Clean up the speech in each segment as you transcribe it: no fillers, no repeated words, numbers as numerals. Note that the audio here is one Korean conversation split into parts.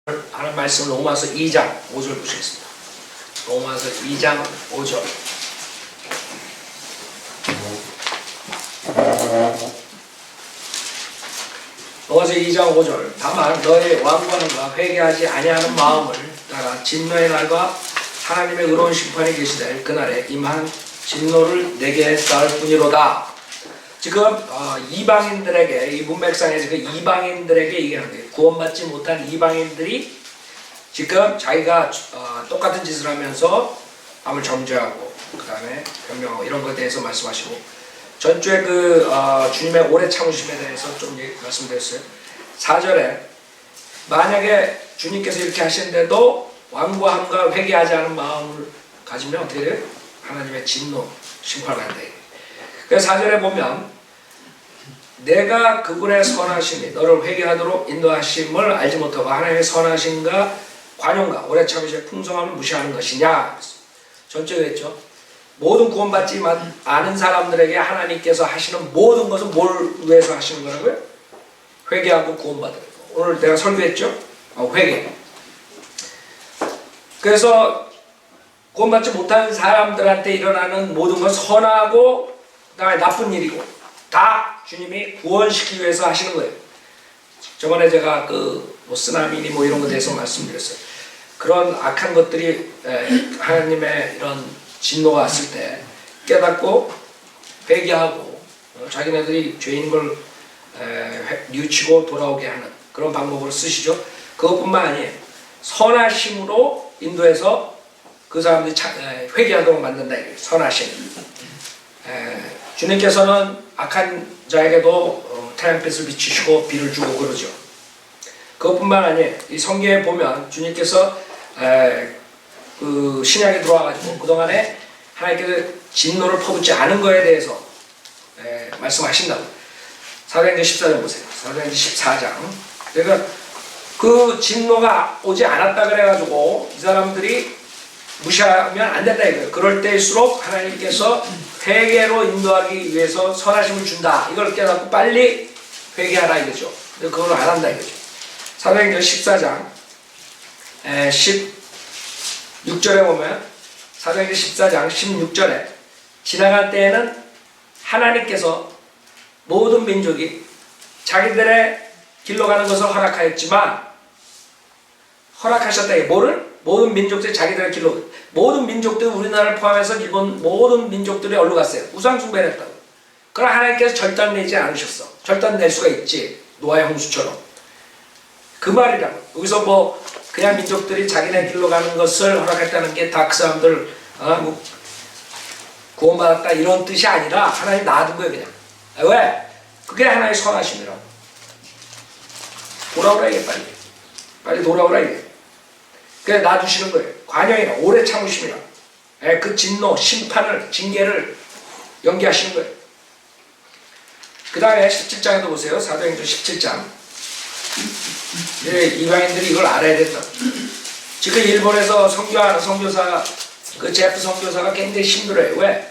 하는 말씀 로마서 2장 5절 보시겠습니다. 로마서 2장 5절. 로마서 2장 5절. 다만 너의 완고함과 회개하지 아니하는 마음을 따라 진노의 날과 하나님의 의로운 심판이 계시되 그날에 임한 진노를 내게 쌓을 뿐이로다. 지금 이방인들에게, 이 문맥상에 지금 이방인들에게 얘기하는 거예요. 구원받지 못한 이방인들이 지금 자기가 똑같은 짓을 하면서 남을 정죄하고 그 다음에 변명하고 이런 것에 대해서 말씀하시고, 전주에 주님의 오래 참으심에 대해서 좀 말씀드렸어요. 4절에 만약에 주님께서 이렇게 하시는데도 완고함과 회개하지 않은 마음을 가지면 어떻게 돼요? 하나님의 진노, 심판을 한다. 그래서 4절에 보면 내가 그분의 선하심이 너를 회개하도록 인도하심을 알지 못하고 하나님의 선하심과 관용과 오래 참으심의 풍성함을 무시하는 것이냐. 전체가 했죠. 모든 구원받지 않은 사람들에게 하나님께서 하시는 모든 것은 뭘 위해서 하시는 거라고요? 회개하고 구원받는 거. 오늘 내가 설교했죠? 회개. 그래서 구원받지 못한 사람들한테 일어나는 모든 건 선하고 그다음에 나쁜 일이고 다 주님이 구원시키기 위해서 하시는 거예요. 저번에 제가 쓰나미니 이런 것에 대해서 말씀드렸어요. 그런 악한 것들이 하나님의 이런 진노가 왔을 때 깨닫고 회개하고 자기네들이 죄인 걸 뉘우치고 돌아오게 하는 그런 방법으로 쓰시죠. 그것뿐만 아니에요. 선하심으로 인도해서 그 사람들이 회개하도록 만든다. 선하심. 주님께서는 악한 자에게도 태양빛을 비추시고 비를 주고 그러죠. 그것뿐만 아니에요. 이 성경에 보면 주님께서 신약에 들어와가지고 그동안에 하나님께서 진노를 퍼붓지 않은 거에 대해서 말씀하신다고. 사도행전 14장 보세요. 사도행전 14장. 그러니까 그 진노가 오지 않았다 그래가지고 이 사람들이 무시하면 안 된다 이거예요. 그럴 때일수록 하나님께서 회개로 인도하기 위해서 선하심을 준다. 이걸 깨닫고 빨리 회개하라 이거죠. 그걸 안 한다 이거죠. 사도행전 14장 16절에 보면 사도행전 14장 16절에 지나갈 때에는 하나님께서 모든 민족이 자기들의 길로 가는 것을 허락하셨다. 뭐를? 모든 민족들이 자기들의 길로, 모든 민족들이 우리나라를 포함해서 일본 모든 민족들이 어디로 갔어요? 우상숭배를 했다고. 그러나 하나님께서 절단내지 않으셨어. 절단낼 수가 있지. 노아의 홍수처럼. 그 말이라고. 여기서 그냥 민족들이 자기네 길로 가는 것을 허락했다는 게 다 그 사람들 구원받았다 이런 뜻이 아니라 하나님 놔둔 거예요 그냥. 왜? 그게 하나님의 선하심이라고. 돌아오라 이게 빨리 돌아오라 이게. 그래 놔두시는 거예요. 관용이라 오래 참으심이라. 그 진노, 심판을, 징계를 연기하시는 거예요. 그 다음에 17장에도 보세요. 사도행전 17장. 이방인들이 이걸 알아야 된다. 지금 일본에서 선교하는 선교사, 제프 선교사가 굉장히 힘들어요. 왜?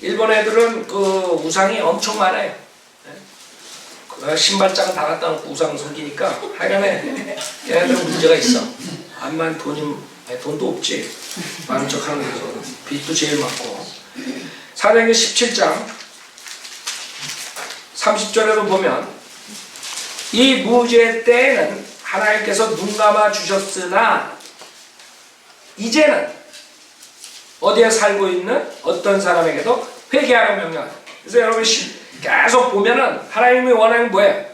일본 애들은 우상이 엄청 많아요. 신발장은 다 갖다 놓고 우상 섬기니까 하여간에 얘네들은 문제가 있어. 암만 돈도 없지. 많은 척 하는 거죠. 빚도 제일 많고. 사도행전 17장 30절에도 보면 이 무죄 때에는 하나님께서 눈 감아 주셨으나 이제는 어디에 살고 있는 어떤 사람에게도 회개하라고 명령한다. 그래서 여러분 계속 보면은 하나님이 원하는 뭐예요?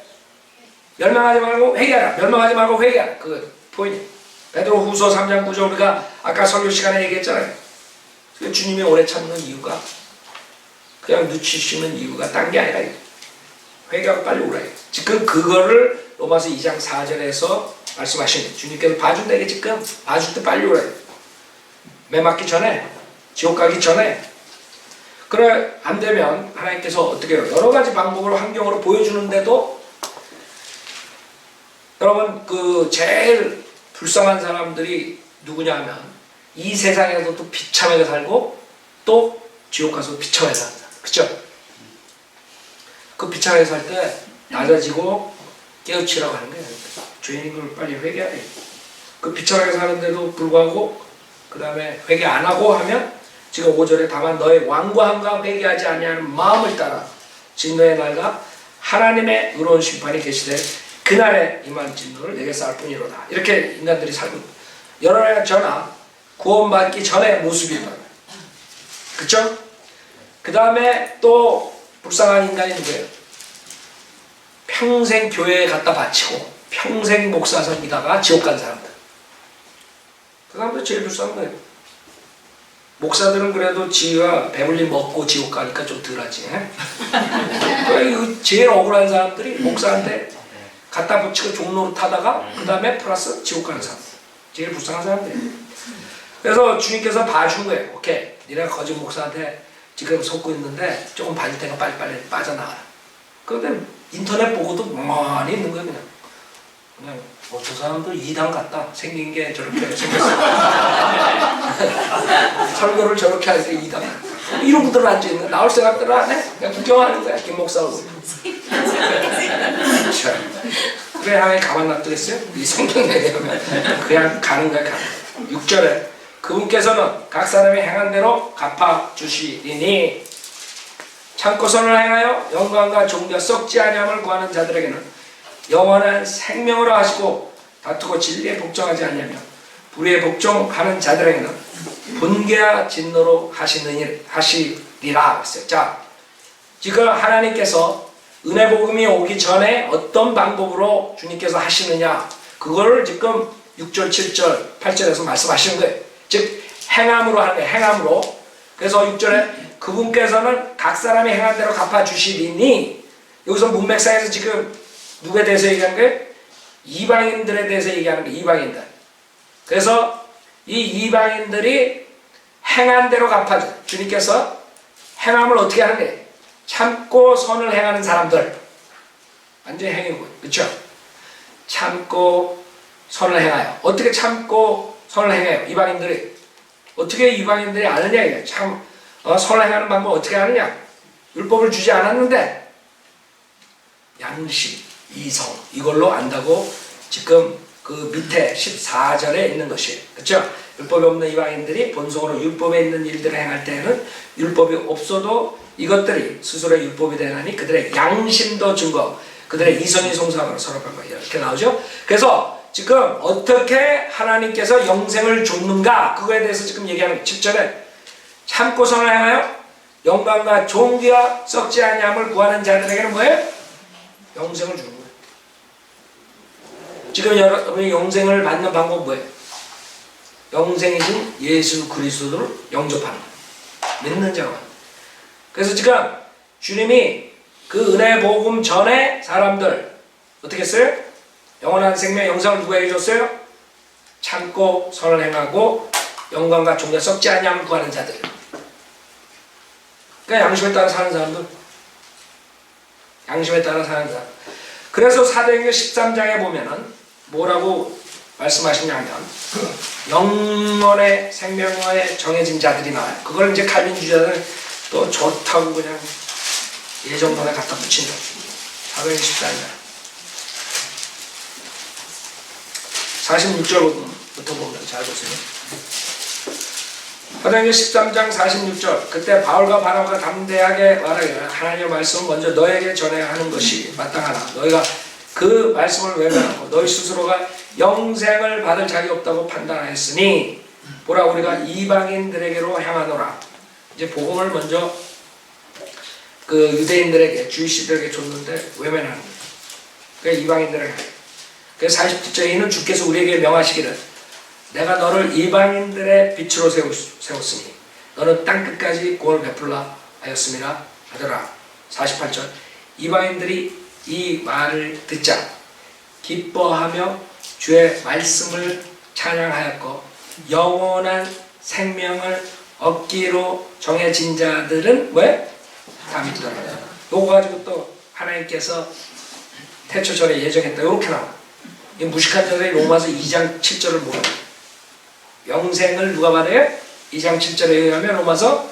멸망하지 말고 회개하라. 멸망하지 말고 회개하라. 그 포인트. 베드로후서 3장 9절 우리가 아까 설교 시간에 얘기했잖아요. 주님이 오래 참는 이유가 그냥 늦추시는 이유가 딴 게 아니라 회개하고 빨리 오라. 지금 그거를 로마서 2장 4절에서 말씀하시는 거예요. 주님께서 봐준다 이게 지금 봐줄 때 빨리 오라. 매 맞기 전에 지옥 가기 전에. 그래 안 되면 하나님께서 어떻게 해요? 여러 가지 방법으로 환경으로 보여주는데도 여러분 제일 불쌍한 사람들이 누구냐 하면 이 세상에서 또 비참하게 살고 또 지옥 가서 비참하게 사는 사람. 그쵸? 그 비참하게 살 때 낮아지고 깨우치라고 하는 거예요. 죄인인 걸 빨리 회개하래. 그 비천하게 사는데도 불구하고 그 다음에 회개 안 하고 하면 지금 5절에 다만 너의 완고함과 회개하지 아니하는 마음을 따라 진노의 날과 하나님의 의로운 심판이 계시되 그날에 임한 진노를 내게 쌓을 뿐이로다. 이렇게 인간들이 살고 여러나 저나 구원받기 전의 모습이다. 그쵸? 그 다음에 또 불쌍한 인간이 누구예요? 평생 교회에 갖다 바치고 평생 목사 섬기다가 지옥 간 사람들. 그 사람들 제일 불쌍한 거예요. 목사들은 그래도 지가 배불리 먹고 지옥 가니까 좀 덜하지. 제일 억울한 사람들이 목사한테 갖다 붙이고 종로로 타다가 그 다음에 플러스 지옥 가는 사람. 제일 불쌍한 사람들. 그래서 주님께서 봐준 거예요. 오케이, 니네가 거짓 목사한테 지금 속고 있는데 조금 봐줄 테니까 빨리빨리 빠져나가라. 그런데 인터넷 보고도 많이 있는 거예요. 그냥 저 사람도 이단 같다. 생긴 게 저렇게 생겼어. 설교를 저렇게 할 때 이단 같다. 이런 분들 앉아있는 거야. 나올 생각들을 안 해. 그냥 구경하는 거야. 김 목사 얼굴. 그래 하나님 가만 놔두겠어요? 이 성경 얘기하면 그냥 가는 거야. 가는 거야. 6절에 그분께서는 각 사람이 행한 대로 갚아주시리니 참고 선을 행하여 영광과 존귀가 썩지 아니함을 구하는 자들에게는 영원한 생명으로 하시고 다투고 진리에 복종하지 않냐며 불의에 복종하는 자들에게는 분개와 진노로 하시리라 했어요. 자, 지금 하나님께서 은혜 복음이 오기 전에 어떤 방법으로 주님께서 하시느냐, 그걸 지금 6절, 7절, 8절에서 말씀하시는 거예요. 즉 행함으로 하는 거예요. 행함으로. 그래서 6절에 그분께서는 각 사람이 행한 대로 갚아주시리니, 여기서 문맥상에서 지금 누구에 대해서 얘기하는 거예요? 이방인들에 대해서 얘기하는 거예요. 이방인들. 그래서 이 이방인들이 행한 대로 갚아줘. 주님께서 행함을 어떻게 하는 거예요? 참고 선을 행하는 사람들. 완전히 행이고, 그렇죠? 참고 선을 행하여. 어떻게 참고 선을 행해요? 이방인들이. 어떻게 이방인들이 아느냐 이게. 참 선을 행하는 방법 어떻게 하느냐? 율법을 주지 않았는데 양심, 이성 이걸로 안다고 지금 그 밑에 14절에 있는 것이에요. 그렇죠? 율법이 없는 이방인들이 본성으로 율법에 있는 일들을 행할 때에는 율법이 없어도 이것들이 스스로의 율법이 되나니 그들의 양심도 증거, 그들의 이성이 송사함으로 서럽한 거예요. 이렇게 나오죠? 그래서 지금 어떻게 하나님께서 영생을 줬는가, 그거에 대해서 지금 얘기하는 7절에 참고 선을 행하여 영광과 존귀와 썩지 아니함을 구하는 자들에게는 뭐예요? 영생을 주는 거예요. 지금 여러분이 영생을 받는 방법은 뭐예요? 영생이신 예수 그리스도를 영접하는 거예요. 믿는 자가. 그래서 지금 주님이 그 은혜 복음 전에 사람들 어떻게 했어요? 영원한 생명 영생을 누구에게 줬어요? 참고 선을 행하고 영광과 존귀가 썩지 아니함을 구하는 자들. 그러니까 양심에 따라 사는 사람들. 양심에 따라 사는 사람. 그래서 사도행전 13장에 보면은 뭐라고 말씀하시냐면 영원의 생명에 정해진 자들이 나와요. 그걸 이제 칼빈주의자들 또 좋다고 그냥 예정론에 갖다 붙인다. 사도행전 14장 46절부터 보면 잘 보세요. 사도행전 13장 46절. 그때 바울과 바나바가 담대하게 말하기를 하나님의 말씀을 먼저 너에게 전해야 하는 것이 마땅하나 너희가 그 말씀을 외면하고 너희 스스로가 영생을 받을 자격이 없다고 판단하였으니 보라 우리가 이방인들에게로 향하노라. 이제 복음을 먼저 그 유대인들에게 주이시들에게 줬는데 외면하는 거예요. 그러니까 이방인들에게. 그래서 40절에 이는 주께서 우리에게 명하시기를 내가 너를 이방인들의 빛으로 세웠으니 너는 땅끝까지 구원을 베풀라 하였음이라 하더라. 48절 이방인들이 이 말을 듣자 기뻐하며 주의 말씀을 찬양하였고 영원한 생명을 얻기로 정해진 자들은 왜? 다 믿더라. 요거 가지고 또 하나님께서 태초 전에 예정했다. 이렇게 나와. 이 무식한 자들이 로마서 2장 7절을 모르고 영생을 누가 받아요? 2장 7절에 의하면 로마서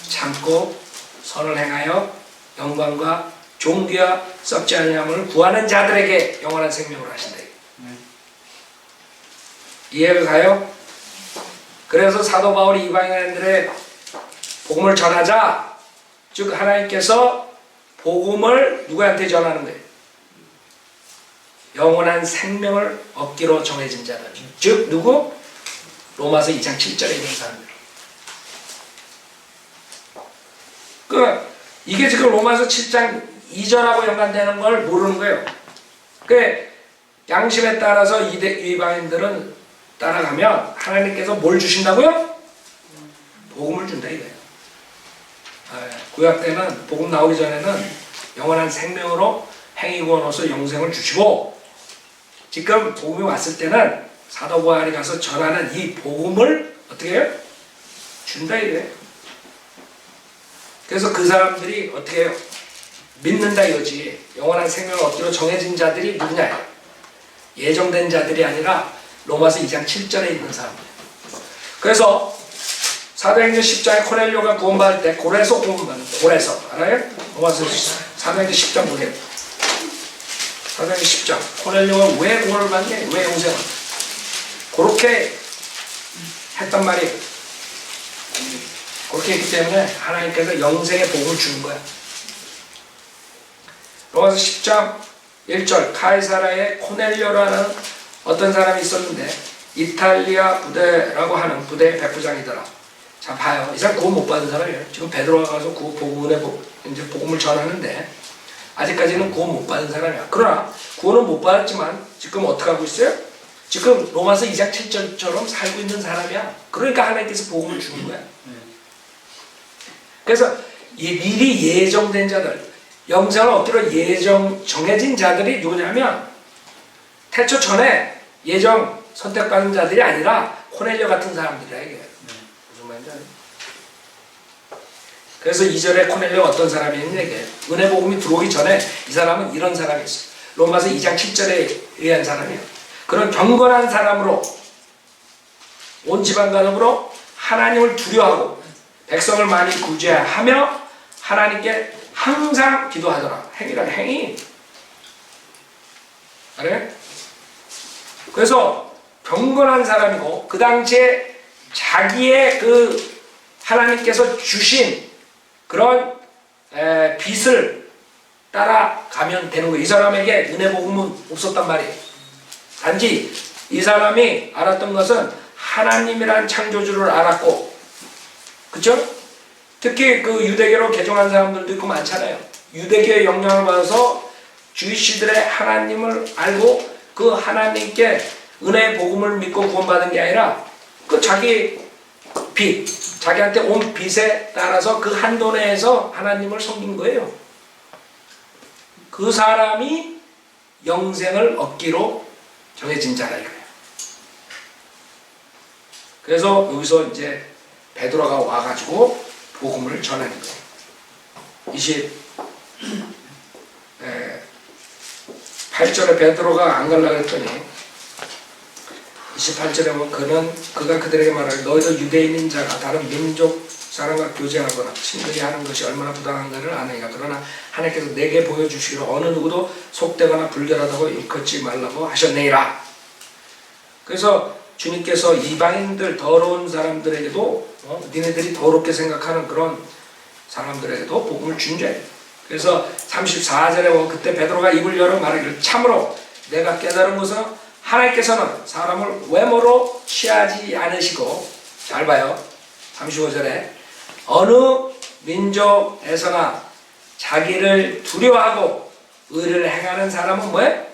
참고 선을 행하여 영광과 존귀와 썩지 아니함을 구하는 자들에게 영원한 생명을 하신다. 이해가 가요? 그래서 사도 바울이 이방인들의 복음을 전하자, 즉 하나님께서 복음을 누구한테 전하는 거예요? 영원한 생명을 얻기로 정해진 자들, 즉 누구? 로마서 2장 7절에 있는 사람들. 이게 지금 로마서 7장 2절하고 연관되는 걸 모르는 거예요. 양심에 따라서 이방인들은 따라가면 하나님께서 뭘 주신다고요? 복음을 준다 이거예요. 구약 때는 복음 나오기 전에는 영원한 생명으로 행위 구원으로서 영생을 주시고, 지금 복음이 왔을 때는 사도 바울이 가서 전하는 이 복음을 어떻게 해요? 준다 이거예요. 그래서 그 사람들이 어떻게 해요? 믿는다 이거지. 영원한 생명을 얻기로 정해진 자들이 누구냐? 예정된 자들이 아니라 로마서 2장 7절에 있는 사람들. 그래서 사도행전 10장에 코넬료가 구원받을 때 고레서 구원받는, 고레서 알아요? 로마서 사도행전 10장 보세요. 사도행전 10장 코넬료가 왜 구원을 받니? 왜 영생을? 그렇게 했단 말이에요. 그렇게 했기 때문에 하나님께서 영생의 복을 주는 거야. 로마서 10장 1절 카이사라의 코넬료라는 어떤 사람이 있었는데 이탈리아 부대라고 하는 부대의 백부장이더라. 자 봐요. 이 사람 구원 못 받은 사람이에요. 지금 베드로가 가서 이제 복음을 전하는데 아직까지는 구원 못 받은 사람이야. 그러나 구원은 못 받았지만 지금 어떻게 하고 있어요? 지금 로마서 2장 7절처럼 살고 있는 사람이야. 그러니까 하나님께서 복음을 주는 거야. 그래서 미리 예정된 자들, 영생을 얻기로 정해진 자들이 누구냐면 태초 전에 예정 선택받은 자들이 아니라 코넬료 같은 사람들이야 이게. 무슨 말인지 알아요? 그래서 2절에 코넬료가 어떤 사람이었냐 이게. 은혜 복음이 들어오기 전에 이 사람은 이런 사람이었어. 로마서 2장 7절에 의한 사람이야. 그런 경건한 사람으로 온 집안 가족으로 하나님을 두려워하고 백성을 많이 구제하며 하나님께 항상 기도하더라. 행위란 행위. 알아요? 그래서 경건한 사람이고 그 당시에 자기의 그 하나님께서 주신 그런 빛을 따라가면 되는 거예요. 이 사람에게 은혜 복음은 없었단 말이에요. 단지 이 사람이 알았던 것은 하나님이란 창조주를 알았고, 그쵸? 특히 그 유대교로 개종한 사람들도 있고 많잖아요. 유대교의 영향을 받아서 주이시들의 하나님을 알고 그 하나님께 은혜의 복음을 믿고 구원받은 게 아니라 그 자기 빛, 자기한테 온 빛에 따라서 그 한도 내에서 하나님을 섬긴 거예요. 그 사람이 영생을 얻기로 정해진 자라 이거예요. 그래서 여기서 이제 베드로가 와가지고 복음을 전하는 거예요. 28절에 베드로가 안 가려고 했더니 28절에 보면 그가 그들에게 말하길 너희도 유대인인 자가 다른 민족 사람과 교제하거나 친근히 하는 것이 얼마나 부당한가를 아느니라. 그러나 하나님께서 내게 보여주시기로 어느 누구도 속되거나 불결하다고 일컫지 말라고 하셨느니라. 그래서 주님께서 이방인들 더러운 사람들에게도 니네들이 더럽게 생각하는 그런 사람들에게도 복음을 준 죄. 그래서 34절에 보면 그때 베드로가 입을 열어 말하기를 참으로 내가 깨달은 것은 하나님께서는 사람을 외모로 취하지 않으시고, 잘 봐요. 35절에 어느 민족에서나 자기를 두려워하고 의를 행하는 사람은 뭐예요?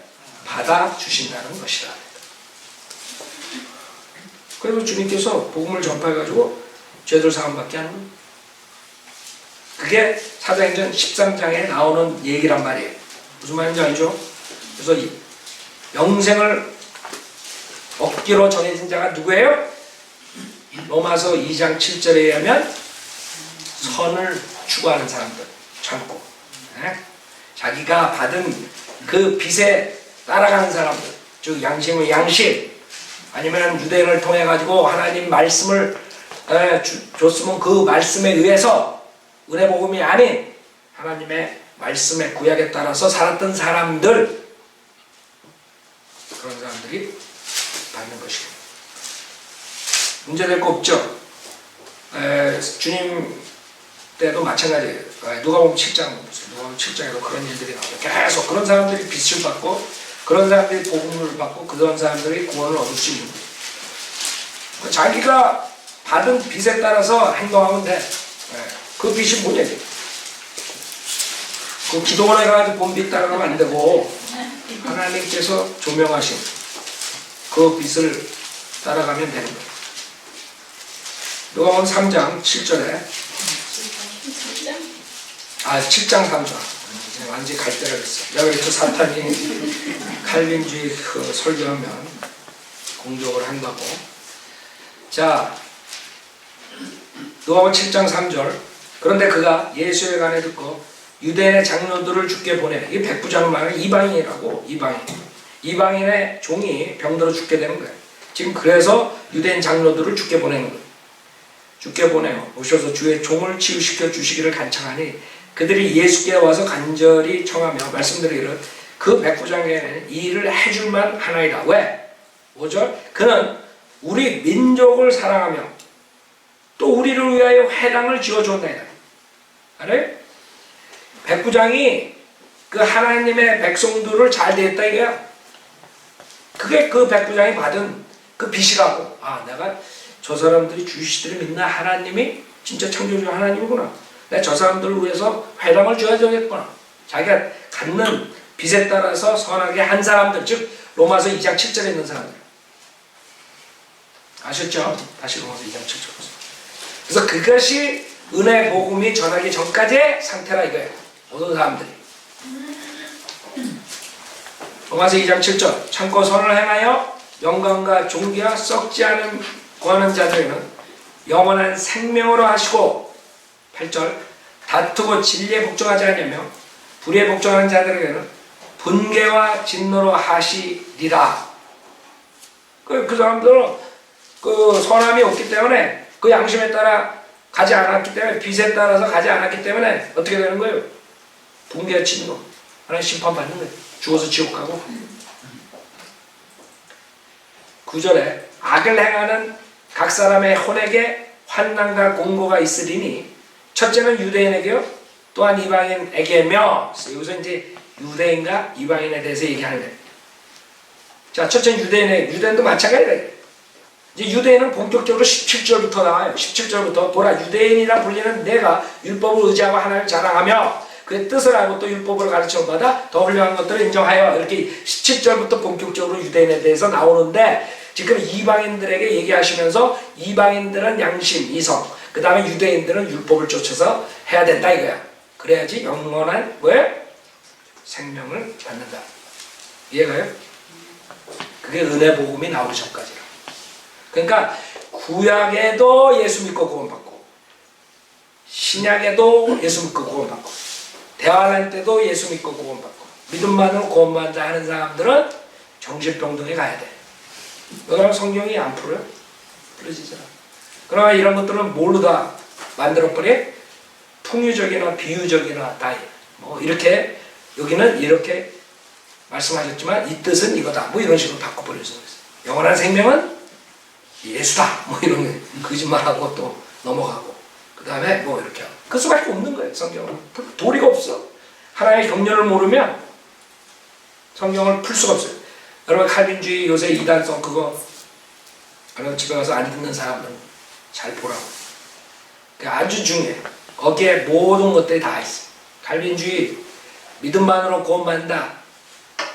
받아주신다는 것이다. 그리고 주님께서 복음을 전파해가지고 죄들 사함받게 하는 거예요. 그게 사도행전 13장에 나오는 얘기란 말이에요. 무슨 말인지 알죠? 그래서 영생을 얻기로 정해진 자가 누구예요? 로마서 2장 7절에 의하면 선을 추구하는 사람들, 참고 자기가 받은 그 빛에 따라가는 사람들, 즉 양심의 양심, 아니면 유대인을 통해 가지고 하나님 말씀을 줬으면 그 말씀에 의해서 은혜 복음이 아닌 하나님의 말씀의 구약에 따라서 살았던 사람들, 그런 사람들이 받는 것이고, 문제될 거 없죠. 주님 때도 마찬가지예요. 누가 보면 7장, 누가 보면 7장에도 그런 일들이 나오죠. 계속 그런 사람들이 빛을 받고 그런 사람들이 복음을 받고 그런 사람들이 구원을 얻을 수 있는 거예요. 자기가 받은 빛에 따라서 행동하면 돼. 그 빛이 뭐냐? 그 기도원에 가가지고 본 빛 따라가면 안 되고 하나님께서 조명하신 그 빛을 따라가면 되는 거예요. 누가복음 3장 7절에 7장 3절 완전히 갈 때가 됐어. 내가 그랬죠. 사탄이 칼빈주의 그 설교하면 공격을 한다고. 자, 누가복음 7장 3절. 그런데 그가 예수의 간에 듣고 유대인의 장로들을 죽게 보내. 이 백부장을 말하는 이방인이라고. 이방인의 종이 병들어 죽게 되는 거예요. 지금 그래서 유대인 장로들을 죽게 보내는 거예요. 죽게 보내요. 오셔서 주의 종을 치유시켜 주시기를 간청하니 그들이 예수께 와서 간절히 청하며 말씀드리기를 그 백부장에게는 이 일을 해줄만 하나이다. 왜? 5절. 그는 우리 민족을 사랑하며 또 우리를 위하여 회당을 지어주었나이다. 알아요? 백부장이 그 하나님의 백성들을 잘 대했다 이거야. 그게 그 백부장이 받은 그 빛이라고. 내가 저 사람들이 주시들을 믿나? 하나님이 진짜 창조주 하나님이구나. 내가 저 사람들을 위해서 회당을 줘야 되겠구나. 자기가 갖는 빛에 따라서 선하게 한 사람들, 즉 로마서 2장 7절에 있는 사람들. 아셨죠? 다시 로마서 2장 7절 보세요. 그래서 그것이 은혜 복음이 전하기 전까지의 상태라 이거예요. 모든 사람들이. 로마서 2장 7절. 참고 선을 행하여 영광과 존귀와 썩지 않은 구하는 자들에게는 영원한 생명으로 하시고 8절. 다투고 진리에 복종하지 않으며 불의에 복종하는 자들에게는 분개와 진노로 하시리라. 그 사람들은 그 선함이 없기 때문에 그 양심에 따라 가지 않았기 때문에 빛에 따라서 가지 않았기 때문에 어떻게 되는 거예요? 분개와 진노. 하나님 심판받는 거예요. 죽어서 지옥 가고. 9절에 악을 행하는 각 사람의 혼에게 환난과 공고가 있으리니 첫째는 유대인에게요 또한 이방인에게며. 여기서 이제 유대인과 이방인에 대해서 얘기하는 거예요. 자, 첫째는 유대인도 마찬가지예요. 이제 유대인은 본격적으로 17절부터 나와요. 17절부터 보라 유대인이라 불리는 내가 율법을 의지하고 하나님을 자랑하며 그의 뜻을 알고 또 율법을 가르침받아 더 훌륭한 것들을 인정하여. 이렇게 17절부터 본격적으로 유대인에 대해서 나오는데 지금 이방인들에게 얘기하시면서 이방인들은 양심, 이성, 그 다음에 유대인들은 율법을 쫓아서 해야 된다 이거야. 그래야지 영원한 생명을 받는다. 이해가요? 그게 은혜 복음이 나오기 전까지라. 그러니까 구약에도 예수 믿고 구원받고 신약에도 예수 믿고 구원받고 대환란 때도 예수 믿고 구원받고 믿음만으로 구원받는다 하는 사람들은 정신병동에 가야 돼. 그러나 성경이 안 풀어요? 풀어지잖아. 그러나 이런 것들은 뭘로 다 만들어버려? 풍유적이나 비유적이나 다 이렇게 여기는 이렇게 말씀하셨지만 이 뜻은 이거다. 이런 식으로 바꿔버려서 영원한 생명은 예수다. 이런 거짓말하고 또 넘어가고 그 다음에 이렇게 하고 그 수밖에 없는 거예요. 성경은 도리가 없어. 하나님의 경륜을 모르면 성경을 풀 수가 없어요. 여러분 칼빈주의 요새 이단성 그거 여러분 집에 가서 안 듣는 사람들은 잘 보라고. 그게 아주 중요해. 거기에 모든 것들이 다 있어. 칼빈주의 믿음만으로 구원받는다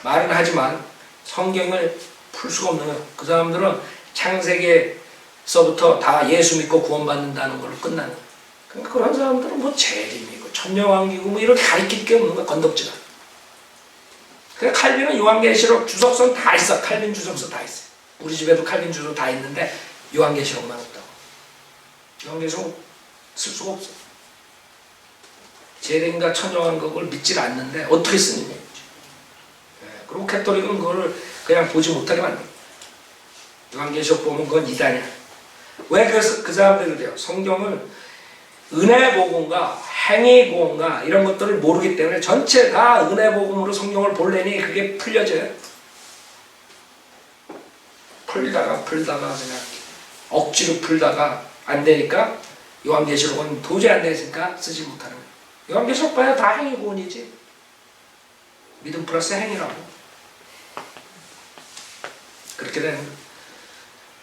말은 하지만 성경을 풀 수가 없는 거예요. 그 사람들은 창세기에서부터 다 예수 믿고 구원받는다는 걸로 끝나는 거예요. 그러니까 그런 사람들은 재림이고 천녀왕기고 이렇게 가르칠 게 없는 거야. 건덕지가. 그래 칼빈은 요한계시록 주석서는 다 있어. 칼빈 주석서 다 있어. 우리 집에도 칼빈 주석 다 있는데 요한계시록만 없다고. 요한계시록 쓸 수가 없어. 재림과 천녀왕국을 믿질 않는데 어떻게 쓰느냐. 그리고 캐톨릭은 그거를 그냥 보지 못하게 만들어. 요한계시록 보면 그건 이단이야. 왜 그 사람들이 그래요? 성경을 은혜 복음과 행위 복음과 이런 것들을 모르기 때문에 전체 다 은혜 복음으로 성경을 보려니 그게 풀려져요. 풀다가 그냥 억지로 풀다가 안 되니까 요한계시록은 도저히 안 되니까 쓰지 못하는 거예요. 요한계시록 봐야 다 행위 구원이지. 믿음 플러스 행위라고. 그렇게 되는 거예요.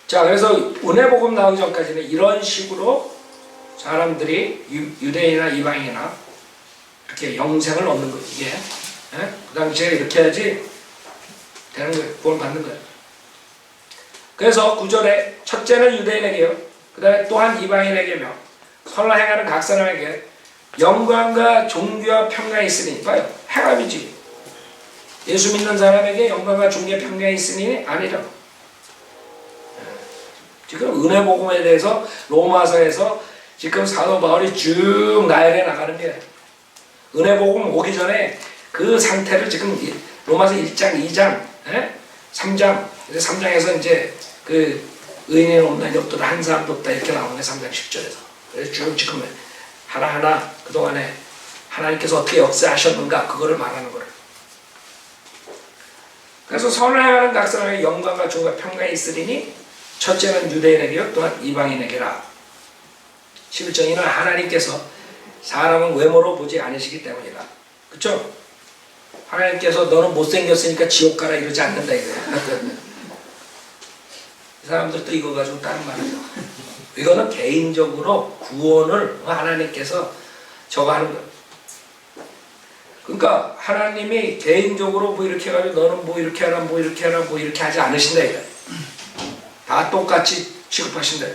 자, 그래서 은혜복음 나오기 전까지는 이런 식으로 사람들이 유대인이나 이방인이나 이렇게 영생을 얻는 거예요. 이게 그 당시에 이렇게 해야지 되는 거예요. 구원 받는 거예요. 그래서 9절에 첫째는 유대인에게요, 그 다음에 또한 이방인에게며 선을 행하는 각 사람에게 영광과 존귀와 평강이 있으니, 봐요, 행함이지. 예수 믿는 사람에게 영광과 존귀와 평강이 있으니 아니라. 지금 은혜복음에 대해서 로마서에서 지금 사도 바울이 쭉 나열해 나가는 게, 은혜복음 오기 전에 그 상태를 지금 로마서 1장, 2장, 3장, 3장에서 이제 그 의인은 없나니 없도다, 한 사람도 없다, 이렇게 나오는 3장 10절에서. 그래서 쭉 지금 하나하나 그동안에 하나님께서 어떻게 역사하셨는가, 그거를 말하는 거예요. 그래서 선을 행하는 각 사람에게 영광과 존귀와 평강이 있으리니 첫째는 유대인에게요, 또한 이방인에게라. 11절에는 하나님께서 사람은 외모로 보지 않으시기 때문이라. 그쵸? 하나님께서 너는 못생겼으니까 지옥 가라 이러지 않는다 이거예요. 이 사람들도 이거 가지고 다른 말이죠. 이거는 개인적으로 구원을 하나님께서 저거 하는 거예요. 그러니까 하나님이 개인적으로 뭐 이렇게 해가지고 너는 뭐 이렇게 하라, 뭐 이렇게 하라, 뭐 이렇게 하지 않으신다 이거예요. 다 똑같이 취급하신다.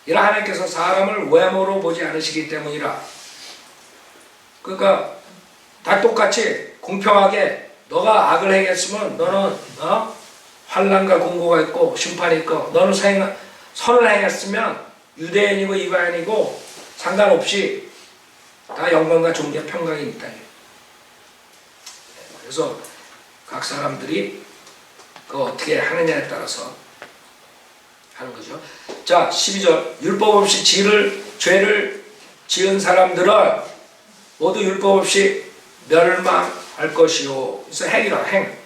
이라 하나님께서 사람을 외모로 보지 않으시기 때문이라. 그러니까 다 똑같이 공평하게 너가 악을 행했으면 너는 환난과 공고가 있고 심판이 있고, 너는 선을 행했으면 유대인이고 이방인이고 상관없이 다 영광과 존귀와 평강이 있다. 그래서 각 사람들이 그 어떻게 하느냐에 따라서 하는 거죠. 자, 12절. 율법 없이 죄를 지은 사람들은 모두 율법 없이 멸망할 것이요. 그래서 행이라, 행.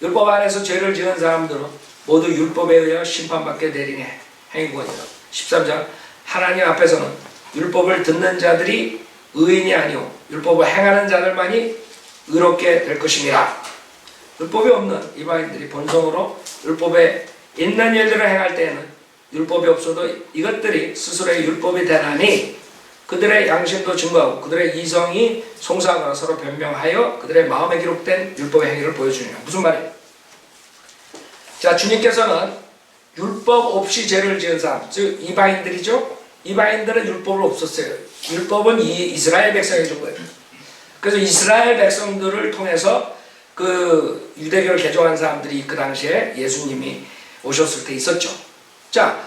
율법 안에서 죄를 지은 사람들은 모두 율법에 의해 심판받게 되리니 행위권이라. 13절. 하나님 앞에서는 율법을 듣는 자들이 의인이 아니오 율법을 행하는 자들만이 의롭게 될 것이니라. 율법이 없는 이방인들이 본성으로 율법에 있는 일들을 행할 때에는 율법이 없어도 이것들이 스스로의 율법이 되나니 그들의 양심도 증거하고 그들의 이성이 송사하거나 서로 변명하여 그들의 마음에 기록된 율법의 행위를 보여주느냐. 무슨 말이에요? 자, 주님께서는 율법 없이 죄를 지은 사람, 즉 이방인들이죠. 이방인들은 율법을 없었어요. 율법은 이스라엘 백성이 준 거예요. 그래서 이스라엘 백성들을 통해서 그 유대교를 개종한 사람들이 그 당시에 예수님이 오셨을 때 있었죠. 자,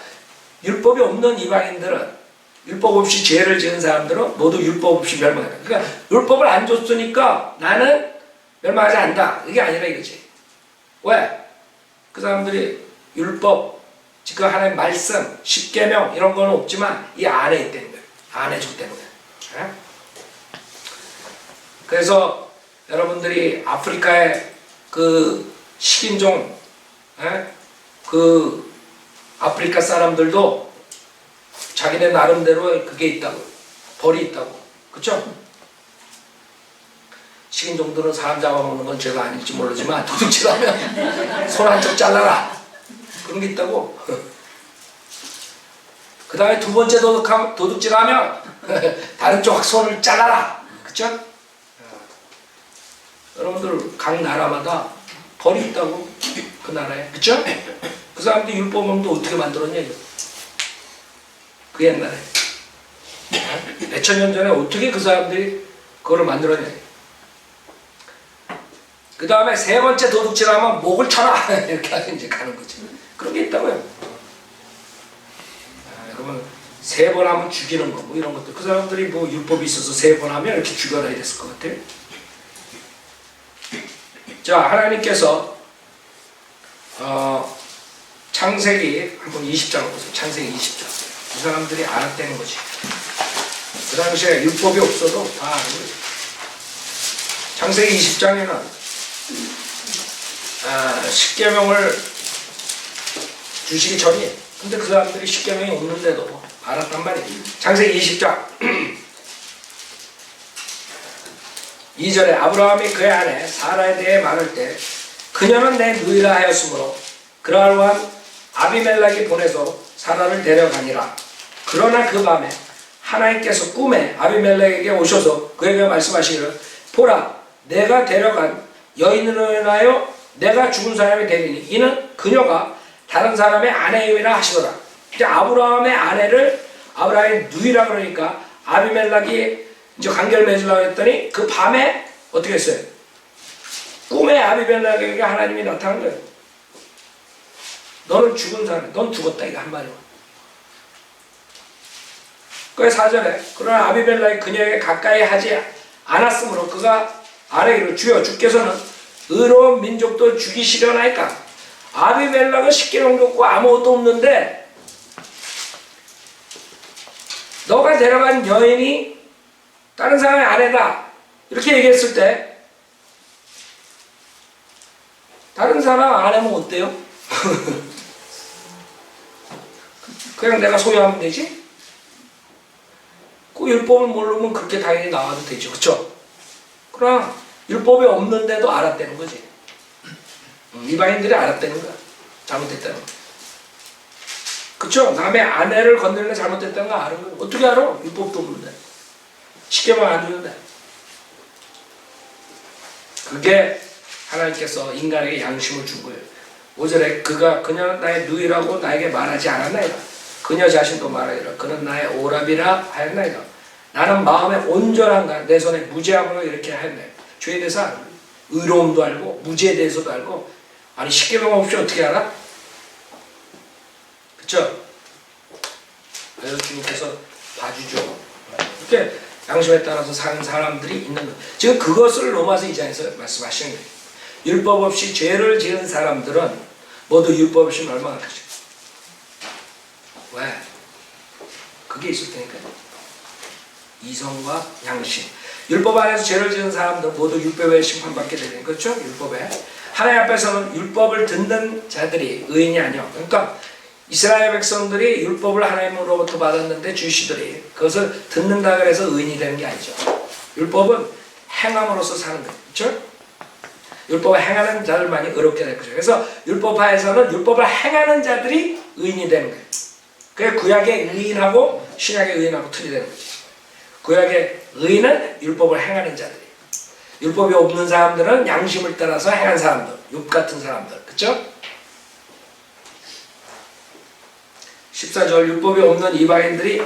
율법이 없는 이방인들은, 율법 없이 죄를 지은 사람들은 모두 율법 없이 멸망한다. 그러니까 율법을 안 줬으니까 나는 멸망하지 않는다, 이게 아니라 이거지. 왜? 그 사람들이 율법, 그 하나님의 말씀, 십계명 이런 거는 없지만 이 안에 있다는 거예요. 안에 줬다는 거예요. 그래서 여러분들이 아프리카의 그 식인종, 그 아프리카 사람들도 자기네 나름대로 그게 있다고, 벌이 있다고, 그쵸? 식인종들은 사람 잡아먹는 건 죄가 아닐지 모르지만 도둑질하면 손 한쪽 잘라라, 그런 게 있다고. 그 다음에 두 번째 도둑질하면 다른 쪽 손을 잘라라, 그쵸? 여러분들 각 나라마다 벌이 있다고, 그 나라에, 그쵸? 그 사람들이 율법은 어떻게 만들었냐 이거. 그 옛날에 몇천 년 전에 어떻게 그 사람들이 그거를 만들었냐. 그 다음에 세 번째 도둑질하면 목을 쳐라 이렇게 하서 이제 가는 거지. 그런 게 있다고요. 그러면 세 번 하면 죽이는 거, 뭐 이런 것들. 그 사람들이 뭐 율법이 있어서 세 번 하면 이렇게 죽여라 이랬을 것 같아요. 자, 하나님께서 창세기 한번 20장을 보세요. 창세기 20장. 그 사람들이 알았다는 거지. 그 당시에 율법이 없어도 다 아는 거지. 창세기 20장에는 십계명을 주시기 전이에요. 근데 그 사람들이 십계명이 없는데도 알았단 말이에요. 창세기 20장 2절에 아브라함이 그의 아내 사라에 대해 말할 때 그녀는 내 누이라 하였으므로 그러한 아비멜렉이 보내서 사라를 데려가니라. 그러나 그 밤에 하나님께서 꿈에 아비멜렉에게 오셔서 그에게 말씀하시기를 보라 내가 데려간 여인으로 인하여 내가 죽은 사람이 되리니 이는 그녀가 다른 사람의 아내임이라 하시더라. 이제 아브라함의 아내를 아브라함의 누이라 그러니까 아비멜렉이 이제 관계를 맺으려고 했더니 그 밤에 어떻게 했어요? 꿈에 아비멜렉에게 하나님이 나타난 거예요. 너는 죽은 사람, 넌 죽었다 이거 한마디로. 그 4절에 그러나 아비멜렉이 그녀에게 가까이 하지 않았으므로 그가 아뢰기를 주여 주께서는 의로운 민족도 죽이시려나이까. 아비멜렉은 십계명도 없고 아무것도 없는데 너가 데려간 여인이 다른 사람의 아내다 이렇게 얘기했을 때 다른 사람 아내면 어때요? 그냥 내가 소유하면 되지? 그 율법을 모르면 그렇게 당연히 나와도 되죠. 그쵸? 그러나 율법이 없는데도 알았다는 거지. 이방인들이 알았다는 거야. 잘못했다는 거. 그쵸? 남의 아내를 건드리는 잘못했다는 거 아는 거야. 어떻게 알아? 율법도 없는데. 십계명 안 주는데. 그게 하나님께서 인간에게 양심을 준 거예요. 5절에 그녀는 나의 누이라고 나에게 말하지 않았나이다. 그녀 자신도 말하기를 그는 나의 오랍이라 하였나이다. 나는 마음에 온전한가 내 손에 무죄함으로 이렇게 하였나이다. 죄에 대해서 알고 의로움도 알고 무죄에 대해서도 알고 아니 십계명 없이 어떻게 알아? 그쵸? 그래서 주님께서 봐주죠. 이렇게 양심에 따라서 사는 사람들이 있는 거예요. 지금 그것을 로마서 2장에서 말씀하시는 거예요. 율법 없이 죄를 지은 사람들은 모두 율법 없이 멸망할 것이죠. 왜? 그게 있을 테니까요. 이성과 양심. 율법 안에서 죄를 지은 사람들은 모두 율법에 심판받게 되는 거죠. 율법에. 하나님 앞에서는 율법을 듣는 자들이 의인이 아니요. 그러니까 이스라엘 백성들이 율법을 하나님으로부터 받았는데 주시더니 그것을 듣는다 그래서 의인이 되는 게 아니죠. 율법은 행함으로써 사는 거예요. 그렇죠? 율법을 행하는 자들만이 의롭게 될 것이죠. 그래서 율법하에서는 율법을 행하는 자들이 의인이 되는 거예요. 그게 구약의 의인하고 신약의 의인하고 틀이 되는 거죠. 구약의 의인은 율법을 행하는 자들이에요. 율법이 없는 사람들은 양심을 따라서 행한 사람들, 욥 같은 사람들. 그렇죠? 14절 율법이 없는 이방인들이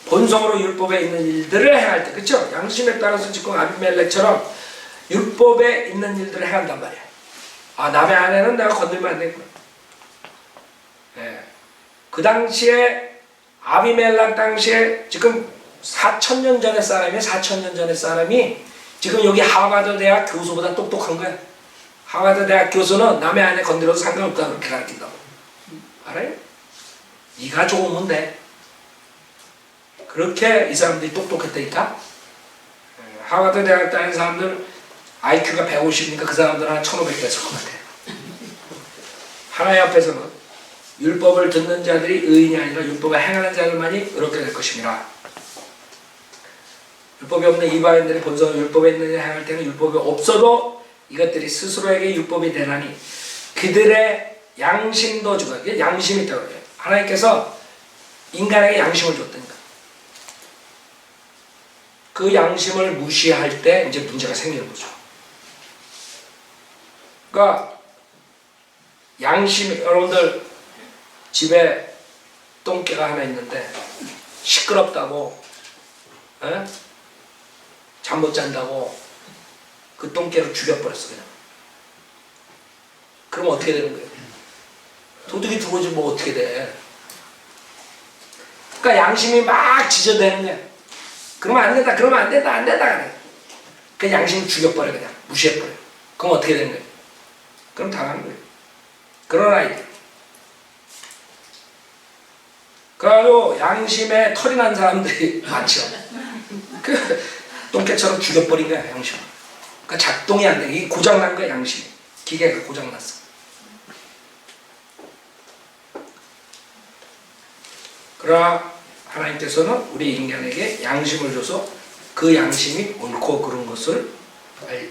본성으로 율법에 있는 일들을 행할 때 그렇죠? 양심에 따라서 지금 아비멜렉처럼 율법에 있는 일들을 행한단 말이야. 아 남의 아내는 내가 건들면 안 되구나. 네. 그 당시에 아비멜렉 당시에 지금 4,000년 전의 사람이 4,000년 전의 사람이 지금 여기 하버드 대학 교수보다 똑똑한 거야. 하버드 대학 교수는 남의 아내 건드려도 상관없다 그렇게 가르친다고. 알아요? 네가 좋으면 돼. 그렇게 이 사람들이 똑똑했다니까. 하버드 대학 다니는 사람들 IQ가 150이니까 그 사람들은 한 1,500 됐을 것 같아. 하나님 앞에서는 율법을 듣는 자들이 의인이 아니라 율법을 행하는 자들만이 의롭게 될 것입니다. 율법이 없는 이방인들이 본성은 율법에 있는 일을 행할 때는 율법이 없어도 이것들이 스스로에게 율법이 되나니 그들의 양심도 주고 양심이 있다고 해요. 하나님께서 인간에게 양심을 줬다니까. 그 양심을 무시할 때 이제 문제가 생기는 거죠. 그러니까 양심, 여러분들 집에 똥개가 하나 있는데 시끄럽다고 잠 못 잔다고 그 똥개를 죽여버렸어 그냥. 그럼 어떻게 되는 거예요? 도둑이 들어오지 뭐 어떻게 돼. 그러니까 양심이 막 지저대는 거야. 그러면 안 된다, 그러면 안 된다, 안 된다 그래. 그 양심을 죽여버려 그냥 무시해버려. 그럼 어떻게 되는 거예요? 그럼 당하는 거예요. 그런 아이들. 그래가지고 양심에 털이 난 사람들이 많죠. 그 똥개처럼 죽여버린 거야 양심. 그러니까 작동이 안 돼. 이게 고장난 거야 양심이. 기계가 고장났어. 그러나 하나님께서는 우리 인간에게 양심을 줘서 그 양심이 옳고 그른 것을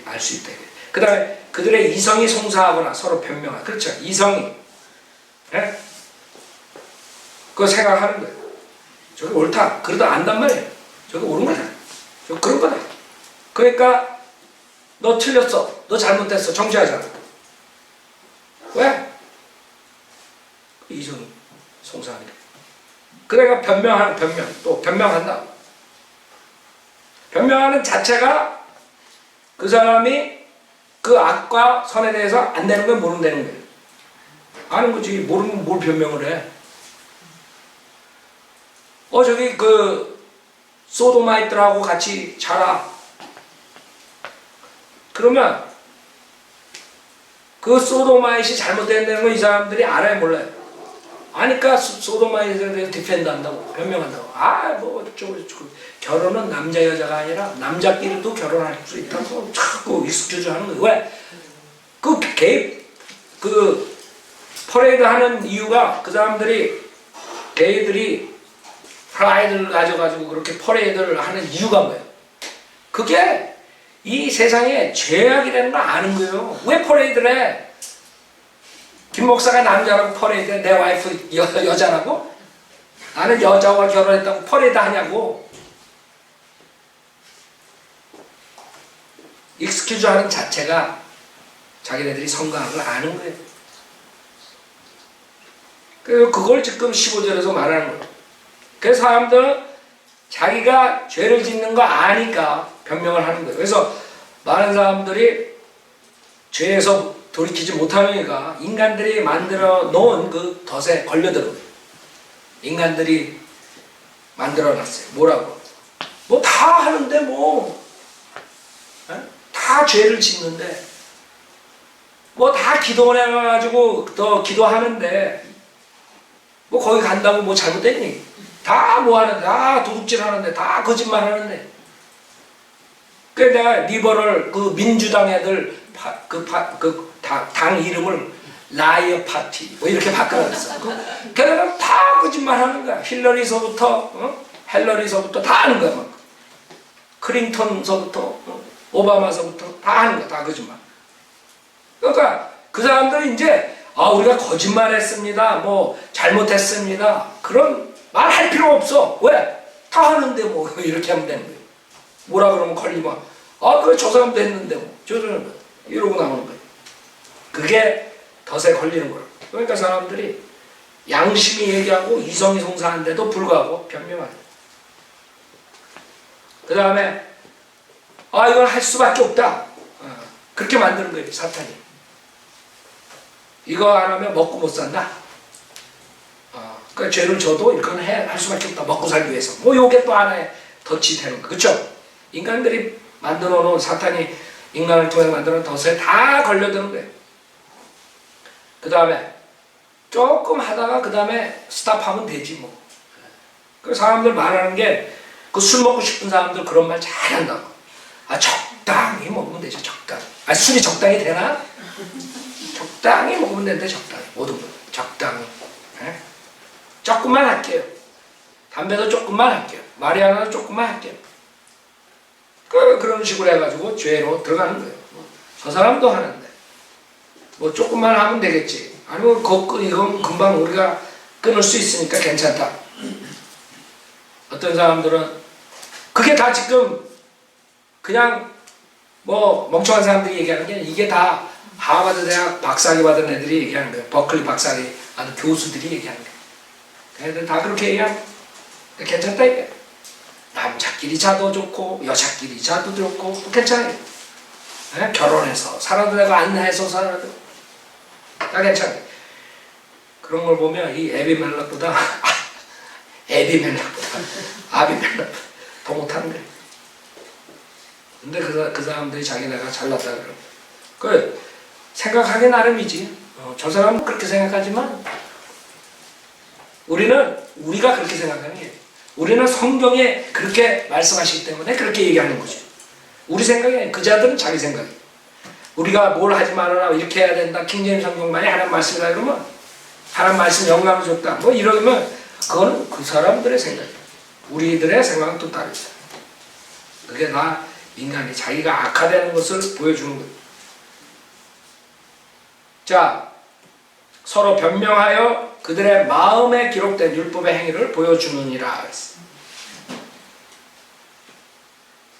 알 수 있다. 그 다음에 그들의 이성이 송사하거나 서로 변명하고, 그렇죠. 이성이, 예? 그거 생각하는 거예요. 저게 옳다. 그러다 안단 말이에요. 저게 옳은 거다. 저게 그런 거다. 그러니까 너 틀렸어. 너 잘못됐어. 정죄하잖아. 왜? 이성이 송사하니까. 그래가 변명하는 변명, 또 변명한다. 변명하는 자체가 그 사람이 그 악과 선에 대해서 안 되는 건 모른다는 거예요. 아는 거지. 모르면 뭘 변명을 해. 저기 그 소도마이트라고 같이 자라. 그러면 그 소도마이트이 잘못된다는 걸 이 사람들이 알아요, 몰라요? 아니까 소도마이트에 대해서 디펜드 한다고, 변명한다고. 결혼은 남자 여자가 아니라 남자끼리도 결혼할 수 있다고 자꾸 익스큐즈 하는 거예요. 왜? 그 퍼레이드 하는 이유가 그 사람들이, 게이들이 프라이드를 가져가지고 그렇게 퍼레이드를 하는 이유가 뭐예요? 그게 이 세상에 죄악이라는 걸 아는 거예요. 왜 퍼레이드를 해? 김 목사가 남자라고 퍼레이드 해? 내 와이프 여자라고? 나는 여자와 결혼했다고 퍼레이드 하냐고. 익스큐즈 하는 자체가 자기네들이 성공한 걸 아는 거예요. 그래서 그걸 지금 15절에서 말하는 거예요. 그래서 사람들은 자기가 죄를 짓는 거 아니까 변명을 하는 거예요. 그래서 많은 사람들이 죄에서 돌이키지 못하니까 인간들이 만들어 놓은 그 덫에 걸려들어요. 인간들이 만들어 놨어요. 뭐라고? 뭐 다 하는데 다 죄를 짓는데, 뭐 다 기도를 해가지고 더 기도하는데, 뭐 거기 간다고 뭐 잘못됐니? 다 뭐 하는데, 다 도둑질 하는데, 다 거짓말 하는데. 그래서 내가 리버럴, 그 민주당 애들, 당 이름을 라이어 파티, 뭐 이렇게 바꿔놨어. 걔네는 다 거짓말 하는 거야. 힐러리서부터 다 하는 거야. 막. 클린턴서부터, 오바마서부터 다 하는 거야. 다 거짓말. 그러니까 그 사람들이 이제, 우리가 거짓말했습니다. 뭐 잘못했습니다. 그런 말 할 필요 없어. 왜? 다 하는데 뭐 이렇게 하면 되는 거예요. 뭐라 그러면 걸리면, 그래 저 사람도 했는데 뭐 저러는 이러고 나오는 거예요. 그게 덫에 걸리는 거예요. 그러니까 사람들이 양심이 얘기하고 이성이 송사한데도 불구하고 변명하죠. 그 다음에 이걸 할 수밖에 없다. 그렇게 만드는 거예요, 사탄이. 이거 안 하면 먹고 못 산다. 그러니까 죄를 져도 이건 할 수밖에 없다. 먹고 살기 위해서. 뭐 요게 또 하나의 덫이 되는 거. 그렇죠? 인간들이 만들어 놓은, 사탄이 인간을 통해 만드는 덫에 다 걸려드는 거예요. 그 다음에 조금 하다가 그 다음에 스탑하면 되지 뭐. 그 사람들 말하는 게, 그 술 먹고 싶은 사람들 그런 말 잘한다고. 적당히 먹으면 되죠. 적당히. 술이 적당히 되나? 적당히 먹으면 되는데, 적당히. 모든 거 적당히. 조금만 할게요. 담배도 조금만 할게요. 마리아나도 조금만 할게요. 그런 식으로 해가지고 죄로 들어가는 거예요. 저 사람도 하는데 뭐 조금만 하면 되겠지. 아니면 이건 금방 우리가 끊을 수 있으니까 괜찮다. 어떤 사람들은 그게 다 지금 그냥 뭐 멍청한 사람들이 얘기하는 게, 이게 다 하버드 대학 박사학위 받은 애들이 얘기하는 거예요. 버클리 박사학위 받은 교수들이 얘기하는 거예요. 걔네들 다 그렇게 얘기하면 괜찮다 이게. 남자끼리 자도 좋고 여자끼리 자도 좋고 괜찮아요. 결혼해서 살아도 되고 안 해서 살아도 다 괜찮아요. 그런 걸 보면 이 아비멜렉보다 아비멜렉 더 못하는 거예요. 근데 그 사람들이 자기네가 잘났다 그러고. 생각하기 나름이지. 저 사람은 그렇게 생각하지만 우리가 그렇게 생각하는 게, 우리는 성경에 그렇게 말씀하시기 때문에 그렇게 얘기하는 거죠. 우리 생각에, 그 자들은 자기 생각이에요. 우리가 뭘 하지 말아라, 이렇게 해야 된다, 킹제임 성경만이 하나님 말씀이라 그러면, 하나님 말씀 영감을 줬다, 뭐 이러면 그거는 그 사람들의 생각이에요. 우리들의 생각은 또 다르다. 그게 다 인간이 자기가 악화되는 것을 보여주는 거예요. 자, 서로 변명하여 그들의 마음에 기록된 율법의 행위를 보여주느니라 했어요.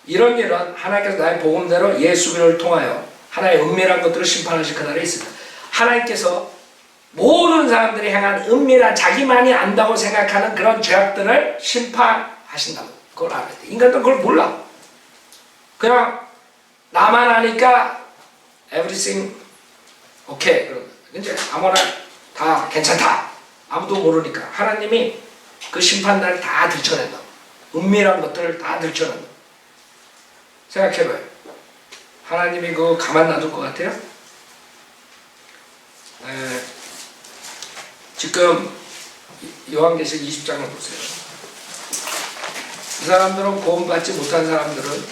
이런 일은 하나님께서 나의 복음대로 예수 그리스도를 통하여 하나의 은밀한 것들을 심판하실 그날에 있습니다. 하나님께서 모든 사람들이 행한 은밀한 자기만이 안다고 생각하는 그런 죄악들을 심판하신다고. 그걸 알아야 돼. 인간들은 그걸 몰라. 그냥 나만 아니까 everything okay. 이제 아무나 다 괜찮다. 아무도 모르니까 하나님이 그 심판날을 다 들춰낸다. 은밀한 것들을 다 들춰낸다. 생각해봐요. 하나님이 그거 가만 놔둘 것 같아요? 지금 요한계시록 20장을 보세요. 이 사람들은 구원받지 못한 사람들은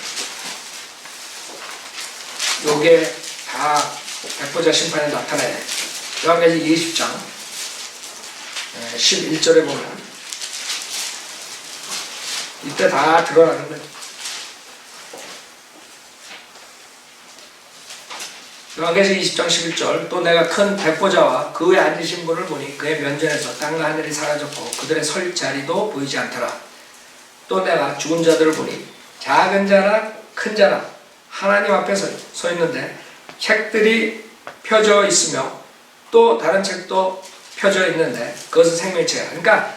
요게 다 백보자 심판에 나타나요. 요한계시록 20장 11절에 보면 이때 다 드러나는 거예요. 요한계시록 20장 11절 또 내가 큰 백보자와 그 위에 앉으신 분을 보니 그의 면전에서 땅과 하늘이 사라졌고 그들의 설 자리도 보이지 않더라. 또 내가 죽은 자들을 보니 작은 자나 큰 자나 하나님 앞에 서 있는데 책들이 펴져 있으며 또 다른 책도 펴져 있는데 그것은 생명의 책이야. 그러니까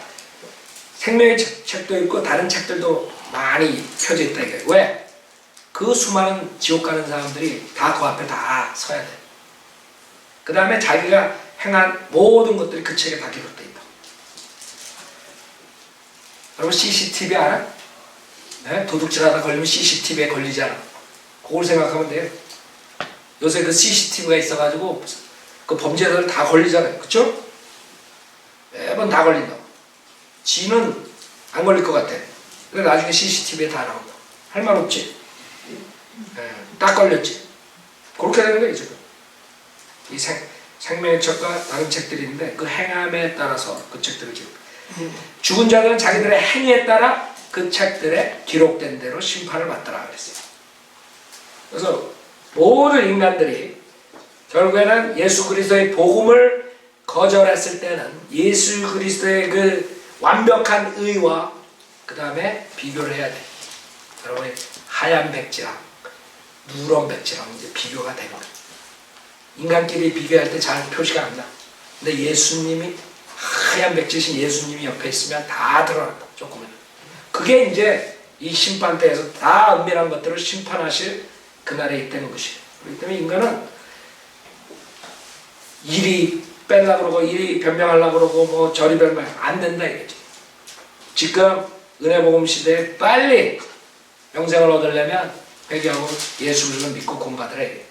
생명의 책도 있고 다른 책들도 많이 펴져 있다 이거예요. 왜? 그 수많은 지옥 가는 사람들이 다 그 앞에 다 서야 돼. 그 다음에 자기가 행한 모든 것들이 그 책에 다 기록되어 있다. 여러분 CCTV 알아? 네? 도둑질하다 걸리면 CCTV에 걸리잖아. 그걸 생각하면 돼요. 요새 그 CCTV가 있어가지고 그 범죄자들 다 걸리잖아요. 그쵸? 매번 다 걸린다. 지는 안 걸릴 것 같아. 근데 나중에 CCTV에 다 나온다. 할 말 없지? 딱 걸렸지. 그렇게 되는 거예요 지금. 이 생명의 책과 다른 책들이 있는데 그 행함에 따라서 그 책들을 기록. 죽은 자들은 자기들의 행위에 따라 그 책들에 기록된 대로 심판을 받더라 그랬어요. 그래서 모든 인간들이 결국에는 예수 그리스도의 복음을 거절했을 때는 예수 그리스도의 그 완벽한 의와 그 다음에 비교를 해야 돼. 여러분이 하얀 백지랑 누런 백지랑 이제 비교가 되는 거예요. 인간끼리 비교할 때 잘 표시가 안 나. 근데 예수님이 하얀 백지신 예수님이 옆에 있으면 다 드러난다. 조금은. 그게 이제 이 심판대에서 다 은밀한 것들을 심판하실 그날에 있다는 것이에요. 그렇기 때문에 인간은 이리 빼려고 그러고 이리 변명하려고 그러고 뭐 저리 변명 안 된다 이거지. 지금 은혜복음 시대에 빨리 영생을 얻으려면 회개하고 예수 그리스도를 믿고 구원받으라 이게.